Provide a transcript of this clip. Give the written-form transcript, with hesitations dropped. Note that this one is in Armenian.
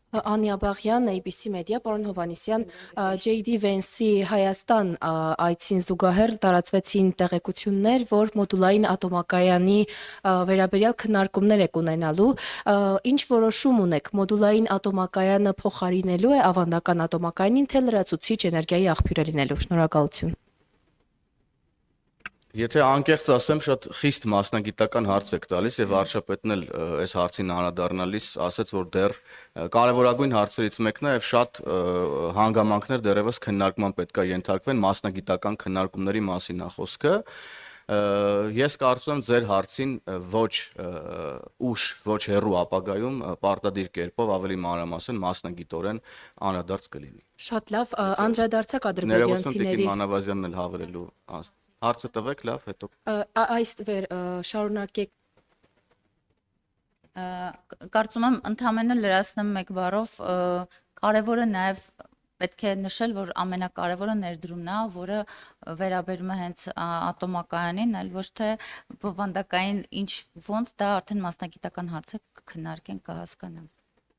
Անիա Բաղյան, ABC Media, պարոն Հովհաննիսյան, JD Vance-ի Հայաստան այցին զուգահեռ տարածվեցին տեղեկություններ, որ մոդուլային ատոմակայանի վերաբերյալ քննարկումներ եք ունենալու։ Ինչ որոշում ունեք, մոդուլային ատոմակայանը փոխարինելու է ավանդական ատոմակայանին, թե լրացուցիչ էներգիայի աղբյուր է լինելու։ Շնորհակալություն։ Եթե անկեղծ ասեմ, շատ խիստ մասնագիտական հարց եք տալիս եւ վարչապետն էլ այս հարցին անդրադառնալիս ասաց, որ դեռ կարևորագույն հարցերից մեկն է եւ շատ հանգամանքներ դեռևս քննարկման պետք է ենթարկվեն, մասնագիտական քննարկումների մասին է խոսքը։ Ես կարծում եմ ձեր հարցին ոչ ուշ, ոչ հեռու ապագայում պարտադիր կերպով ավելի մանրամասն մասնագիտորեն անդրադարձ կլինի։ Շատ լավ, անդրադարձակ Ներողություն ադրբեջանցիների Տիկին Մանավազյանն էլ հավելելու հարցը տվեք, լավ, հետո այս շարունակեք Կարծում եմ ընդհանրապես լրացնեմ մեկ բառով կարևորը նաև պետք է նշել, որ ամենակարևորը ներդրումն է, որը վերաբերում է հենց ատոմակայանին, այլ ոչ թե բովանդակային ինչ ոնց դա արդեն մասնագիտական հարց է, կքննարկենք, կհասկանանք։